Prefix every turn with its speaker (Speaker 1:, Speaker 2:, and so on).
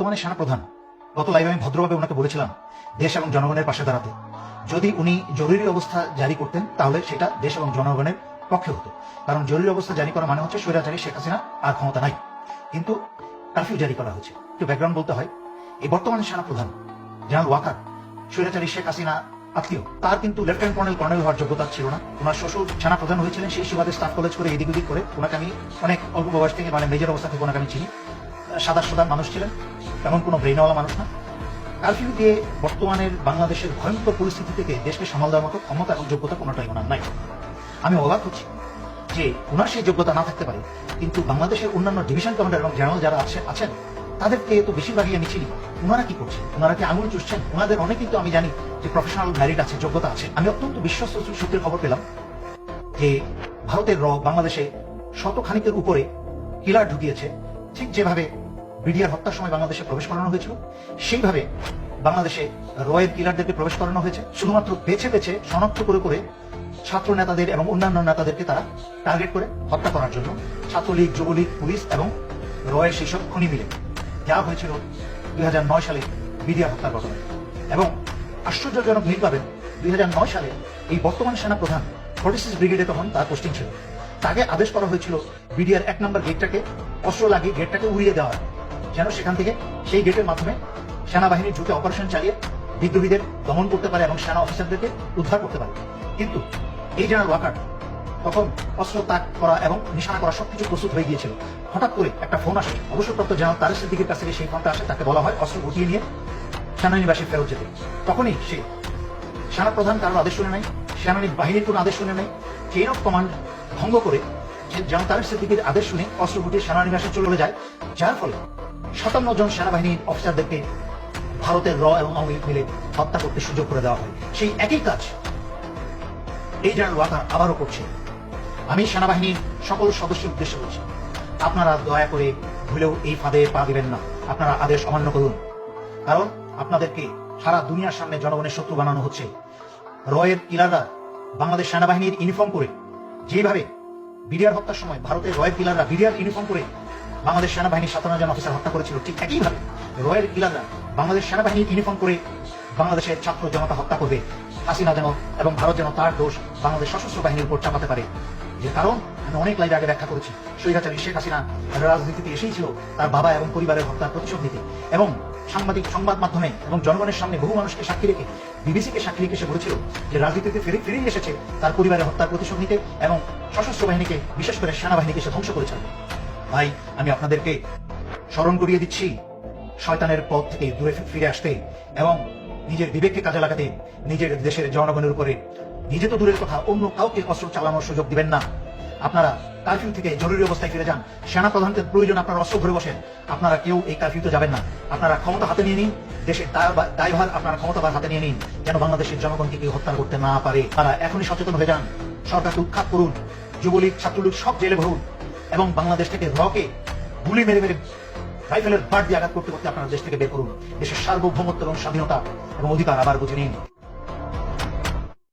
Speaker 1: বর্তমানে সেনাপ্রধান, গত লাইভে আমি ভদ্রভাবে ওনাকে বলেছিলাম দেশ এবং জনগণের পাশে দাঁড়াতে। যদি উনি জরুরি অবস্থা জারি করতেন তাহলে সেটা দেশ এবং জনগণের পক্ষে হতো, কারণ জরুরি অবস্থা জারি করা মানে হচ্ছে স্বৈরাচারী শেখ হাসিনা আর ক্ষমতা নাই, কিন্তু কারফিউ জারি করা হয়েছে। একটু ব্যাকগ্রাউন্ড বলতে হয়, এই বর্তমানে সেনাপ্রধান জেনারেল ওয়াকার স্বৈরাচারী শেখ হাসিনা আত্মীয়, তার কিন্তু লেফটেন্যান্ট কর্নেল হওয়ার যোগ্যতা ছিল না। ওনার শ্বশুর সেনাপ্রধান হয়েছিলেন, সেই সুবাদে স্টাফ কলেজ করে এদিক ওদিক করে ওনাকে আমি অনেক অল্প বয়স থেকে মানে মেজর অবস্থা থেকে ওনাকে আমি চিনি। সাদা সাদা মানুষ ছিলেন, এমন কোনো ব্রেনওয়ালা মানুষ না। কারফিউ দিয়ে বর্তমানের বাংলাদেশের ভয়ঙ্কর পরিস্থিতি থেকে দেশকে সামাল দেওয়ার মতো ক্ষমতা এবং যোগ্যতা কোনোটাই ওনার নাই। আমি অবাক হচ্ছি যে ওনার সেই যোগ্যতা না থাকতে পারে, কিন্তু বাংলাদেশের অন্যান্য ডিভিশন কমান্ডার এবং জেনারেল যারা আছেন তাদেরকে তো বেশিরভাগই আমি চিনি। ওনারা কি করছেন? ওনারা কি আঙুল চুষছেন? ওনাদের অনেক কিন্তু আমি জানি যে প্রফেশনাল ম্যারিট আছে, যোগ্যতা আছে। আমি অত্যন্ত বিশ্বস্ত সূত্রের খবর পেলাম যে ভারতের বাংলাদেশে শতখানিকের উপরে কিলার ঢুকিয়েছে। ঠিক যেভাবে বিডিআর হত্যার সময় বাংলাদেশে প্রবেশ করানো হয়েছিল, সেইভাবে বাংলাদেশে রয়ের কিলারদেরকে প্রবেশ করানো হয়েছে। শুধুমাত্র বেছে বেছে শনাক্ত করে করে ছাত্র নেতাদের এবং অন্যান্য নেতাদেরকে তারা টার্গেট করে হত্যা করার জন্য ছাত্রলীগ, যুবলীগ, পুলিশ এবং রয়ের সেই সব খনি মিলে যা হয়েছিল 2009 সালে বিডিআর হত্যার ঘটনায়। এবং আশ্চর্যজনক মিল পাবেন, 2009 সালে এই বর্তমান সেনাপ্রধান 46 ব্রিগেডে তখন তার পোস্টিং ছিল। তাকে আদেশ করা হয়েছিল বিডিআর 1 নম্বর গেটটাকে অস্ত্র লাগিয়ে গেটটাকে উড়িয়ে দেওয়া, যেন সেখান থেকে সেই গেটের মাধ্যমে সেনাবাহিনী ঢুকে অপারেশন চালিয়ে বিদ্রোহীদের দমন করতে পারে এবং সেনা অফিসারদেরকে উদ্ধার করতে পারে। কিন্তু এই জেনারেল ওয়াকার তখন অস্ত্র তাক করা এবং নিশানা করা সবকিছু প্রস্তুত হয়ে গিয়েছিল। হঠাৎ করে একটা ফোন আসে অবসরপ্রাপ্ত জেনারেল তারেক সিদ্দিকীর কাছ থেকে। সেই ফোনটা আসে, তাকে বলা হয় অস্ত্র গুটিয়ে নিয়ে সেনানিবাসে ফেরত যেতে। তখনই সে সেনাপ্রধান কারোর আদেশ শুনে নাই, সেনানী বাহিনীর কোনো আদেশ শুনে নাই, চেইন অফ কমান্ড ভঙ্গ করে জেনারেল তারেক সিদ্দিকীর আদেশ শুনে অস্ত্র গুটিয়ে সেনানিবাসে চলে যায়, যার ফলে 57 জন সেনাবাহিনীর অফিসারদেরকে ভারতের এবং আওয়ামী লীগ মিলে হত্যা করতে সুযোগ করে দেওয়া হয়। সেই একই কাজ এই জেনারেল ওয়াকার আবারও করছে। আমি সেনাবাহিনীর সকল সদস্যের উদ্দেশ্যে বলছি, আপনারা দয়া করে ভুলেও এই ফাঁদে পা দিবেন না। আপনারা আদেশ অমান্য করুন, কারণ আপনাদেরকে সারা দুনিয়ার সামনে জনগণের শত্রু বানানো হচ্ছে। রয়ের কিলাররা বাংলাদেশ সেনাবাহিনীর ইউনিফর্ম করে, যেভাবে বিডিআর হত্যার সময় ভারতের রয়ের কিলাররা বিডিআর ইউনিফর্ম করে বাংলাদেশ সেনাবাহিনীর 57 জন অফিসার হত্যা করেছিল, ঠিক একইভাবে রয়ের কিলাররা বাংলাদেশ সেনাবাহিনীর ইউনিফর্ম করে বাংলাদেশের ছাত্র জনতা হত্যা করবে। হাসিনা যেন এবং ভারত যেন তার দোষ বাংলাদেশ সশস্ত্র বাহিনীর উপর চাপাতে পারে। যে কারণ আমি অনেক লাইভে আগে ব্যাখ্যা করেছি, স্বৈরাচারী শেখ হাসিনা রাজনীতিতে এসেই ছিল তার বাবা এবং পরিবারের হত্যার প্রতিশোধ নিতে, এবং সাংবাদিক সংবাদ মাধ্যমে এবং জনগণের সামনে বহু মানুষকে সাক্ষী রেখে, বিবিসিকে সাক্ষী রেখে সে বলেছিল যে রাজনীতিতে ফিরেই এসেছে তার পরিবারের হত্যার প্রতিশোধ নিতে এবং সশস্ত্র বাহিনীকে, বিশেষ করে সেনাবাহিনীকে সে ধ্বংস করেছিল। ভাই, আমি আপনাদেরকে স্মরণ করিয়ে দিচ্ছি শয়তানের পথ থেকে দূরে ফিরে আসতে এবং নিজের বিবেককে কাজে লাগাতে, নিজের দেশের জনগণের উপরে নিজে তো দূরের কথা অন্য কাউকে অস্ত্র চালানোর সুযোগ দিবেন না। আপনারা কারফিউ থেকে জরুরি অবস্থায় ফিরে যান। সেনাপ্রধানকে প্রয়োজন আপনারা অস্ত্র ধরে বসেন, আপনারা কেউ এই কারফিউতে যাবেন না। আপনারা ক্ষমতা হাতে নিয়ে নিন, দেশের দায়ভার আপনারা ক্ষমতাভার হাতে নিয়ে নিন, যেন বাংলাদেশের জনগণকে কেউ হত্যা করতে না পারে। তারা এখনই সচেতন হয়ে যান, সরকারকে উৎখাত করুন, যুবলীগ, ছাত্রলীগ সব জেলে ভরুন এবং বাংলাদেশ থেকে রকে গুলি মেরে মেরে রাইফেলের বাট দিয়ে আঘাত করতে করতে আপনারা দেশ থেকে বের করুন। দেশের সার্বভৌমত্ব এবং স্বাধীনতা এবং অধিকার আবার বুঝে নিন।